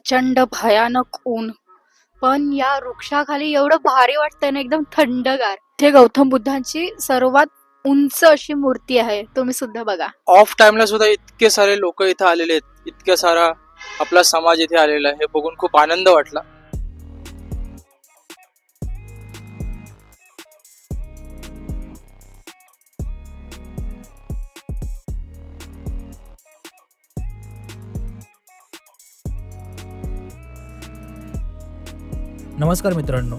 प्रचंड भयानक ऊन, पण या वृक्षाखाली एवढं भारी वाटतंय ना, एकदम थंडगार. इथे गौतम बुद्धांची सर्वात उंच अशी मूर्ती आहे, तुम्ही सुद्धा बघा. ऑफ टाइमला सुद्धा इतके सारे लोक इथे आलेले आहेत, इतक्या सारा आपला समाज इथे आलेला आहे, हे बघून खूप आनंद वाटला. नमस्कार मित्रांनो,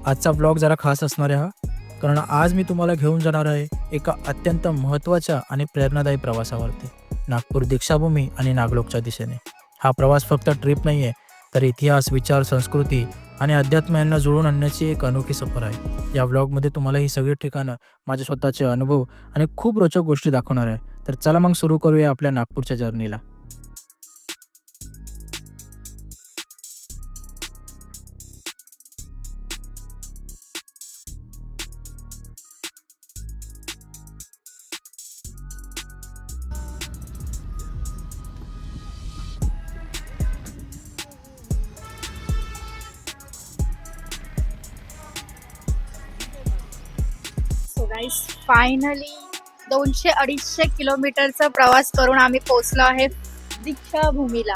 आजचा व्लॉग जरा खास असणार आहे कारण आज मी तुम्हाला घेऊन जाणार आहे एका अत्यंत महत्त्वाच्या आणि प्रेरणादायी प्रवासावरती, नागपूर दीक्षाभूमी आणि नागलोकच्या दिशेने. हा प्रवास फक्त ट्रिप नाही आहे, तर इतिहास, विचार, संस्कृती आणि अध्यात्म यांना जुळवून आणण्याची एक अनोखी सफर आहे. या व्लॉगमध्ये तुम्हाला ही सगळी ठिकाणं, माझे स्वतःचे अनुभव आणि खूप रोचक गोष्टी दाखवणार आहे. तर चला मग सुरू करूया आपल्या नागपूरच्या जर्नीला. फायनली 200-250 किलोमीटरचा प्रवास करून आम्ही पोहोचलो आहे दीक्षाभूमीला.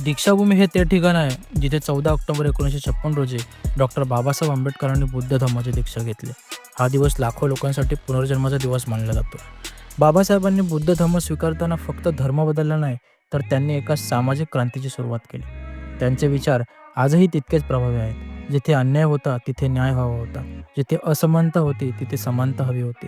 दीक्षाभूमी हे ते ठिकाण आहे जिथे 14 ऑक्टोबर 1956 रोजी डॉक्टर बाबासाहेब आंबेडकरांनी बुद्ध धम्माची दीक्षा घेतली. हा दिवस लाखो लोकांसाठी पुनर्जन्माचा दिवस मानला जातो. बाबासाहेबांनी बुद्ध धम्म स्वीकारताना फक्त धर्म बदलला नाही, तर त्यांनी एका सामाजिक क्रांतीची सुरुवात केली. त्यांचे विचार आजही तितकेच प्रभावी आहेत. जिथे अन्याय होता तिथे न्याय हवा होता, जिथे असमानता होती तिथे समानता हवी होती.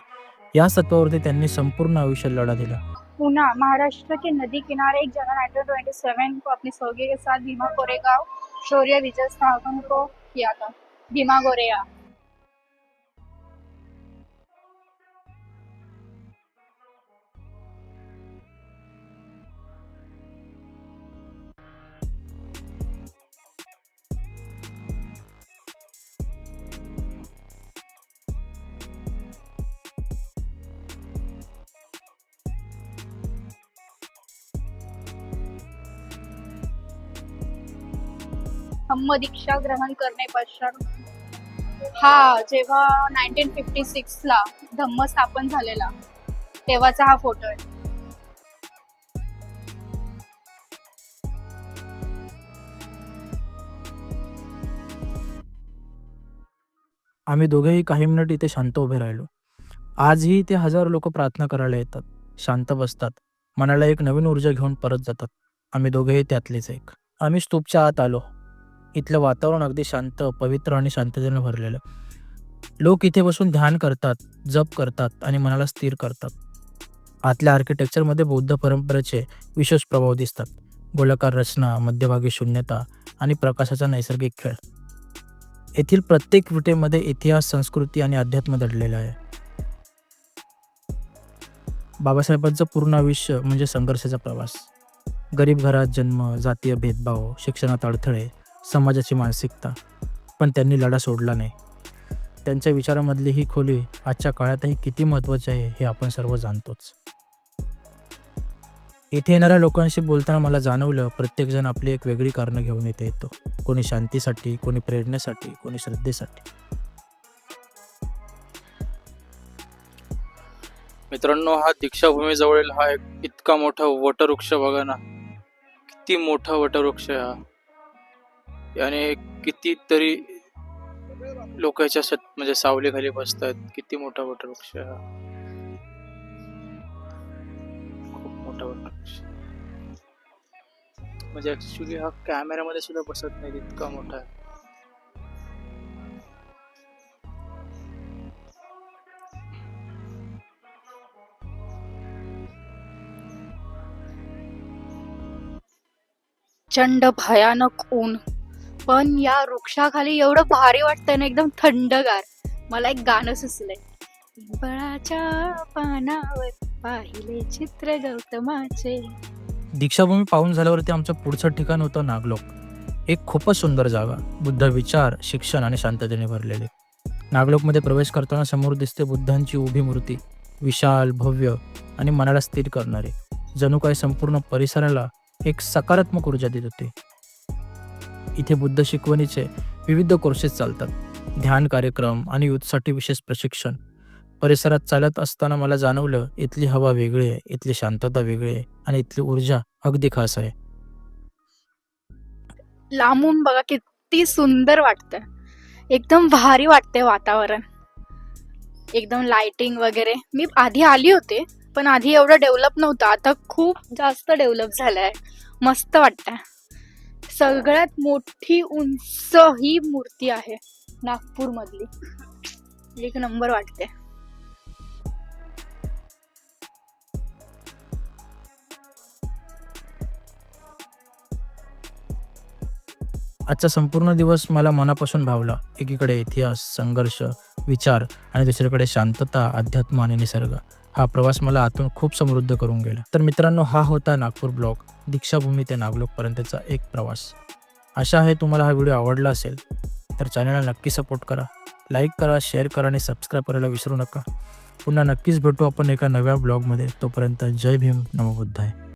या तत्वावरती त्यांनी संपूर्ण आयुष्य लढा दिला. पुणे, महाराष्ट्र के नदी किनारे 1 जनवरी 1927 को अपने सौगे के साथ भीमा कोरेगांव शौर्य विजय स्थापन को किया था. भीमा गोरेया. धम्म दीक्षा ग्रहण करणे पश्चात जेव्हा 1956 ला धम्म स्थापन झालेला तेव्हाचा हा फोटो आहे. आम्ही दोघेही काही मिनिट इथे शांत उभे राहिलो. आजही इथे हजारो लोक प्रार्थना करायला येतात, शांत बसतात, मनाला एक नवीन ऊर्जा घेऊन परत जातात. आम्ही दोघेही त्यातलेच एक. आम्ही स्तूपच्या आत आलो. इथलं वातावरण अगदी शांत, पवित्र आणि शांततेने भरलेलं. लोक इथे बसून ध्यान करतात, जप करतात आणि मनाला स्थिर करतात. आतल्या आर्किटेक्चरमध्ये बौद्ध परंपरेचे विशेष प्रभाव दिसतात. गोलाकार रचना, मध्यभागी शून्यता आणि प्रकाशाचा नैसर्गिक खेळ. येथील प्रत्येक विटेमध्ये इतिहास, संस्कृती आणि अध्यात्म दडलेलं आहे. बाबासाहेबांचं पूर्ण आयुष्य म्हणजे संघर्षाचा प्रवास. गरीब घरात जन्म, जातीय भेदभाव, शिक्षणात अडथळे, समाजाची मानसिकता, पण त्यांनी लढा सोडला नाही. त्यांच्या विचारामधली ही खोली आजच्या काळातही किती महत्त्वाची आहे हे आपण सर्व जाणतोच. इथे येणाऱ्या लोकांशी बोलताना मला जाणवलं, प्रत्येकजण आपली एक वेगळी कारणं घेऊन इथे येतो. कोणी शांतीसाठी, कोणी प्रेरणेसाठी, कोणी श्रद्धेसाठी. मित्रांनो, हा दीक्षाभूमी जवळील हा एक इतका मोठा वटवृक्ष बघा ना, किती मोठा वटवृक्ष आहे हा. याने कितीतरी लोक याच्या म्हणजे सावलीखाली बसतात. किती मोठा वटवृक्ष आहे हा, खूप मोठा वटवृक्ष. म्हणजे ऍक्च्युली हा कॅमेऱ्यामध्ये सुद्धा बसत नाही, इतका मोठा आहे. प्रचंड भयानक ऊन, पण या वृक्षाखाली एवढं भारी वाटतंय ना, एकदम थंडगार. मला एक गाणं सुचलंय. पिंपळाच्या पानावर पाहिले चित्र गौतमाचे. दीक्षाभूमी पाहून झाल्यावरती आमचं पुढचं ठिकाण होतं नागलोक. एक खूपच सुंदर जागा, बुद्ध विचार, शिक्षण आणि शांततेने भरलेली. नागलोकमध्ये प्रवेश करताना समोर दिसते बुद्धांची उभी मूर्ती. विशाल, भव्य आणि मनाला स्थिर करणारे. जणू काही संपूर्ण परिसराला एक सकारात्मक ऊर्जा देत होते. इथे बुद्ध शिकवणीचे विविध कोर्सेस चालतात. ध्यान कार्यक्रम आणि युथसाठी विशेष प्रशिक्षण. परिसरात चालत असताना मला जाणवलं, इथली हवा वेगळी आहे, इथली शांतता वेगळी आहे आणि इथली ऊर्जा अगदी खास आहे. लांबून बघा किती सुंदर वाटतं. एकदम भारी वाटते वातावरण. एकदम लाइटिंग वगैरे. मी आधी आली होते, पण आधी एवढं डेव्हलप नव्हतं. आता खूप जास्त डेव्हलप झालंय. मस्त वाटतंय. सगळ्यात मोठी उंच ही मूर्ती आहे नागपूर मधली. एक नंबर वाटते. आजचा संपूर्ण दिवस मला मनापासून भावला. एकीकडे इतिहास, संघर्ष, विचार आणि दुसरीकडे शांतता, अध्यात्म आणि निसर्ग. हा प्रवास मला आतून खूप समृद्ध करून गेला. तर मित्रांनो, हा होता नागपूर ब्लॉग, दीक्षाभूमी ते नागलोकपर्यंतचा एक प्रवास. आशा आहे तुम्हाला हा व्हिडिओ आवडला असेल. तर चॅनलला नक्की सपोर्ट करा, लाईक करा, शेअर करा आणि सबस्क्राईब करायला विसरू नका. पुन्हा नक्कीच भेटू आपण एका नव्या ब्लॉगमध्ये. तोपर्यंत जय भीम, नमो बुद्धाय.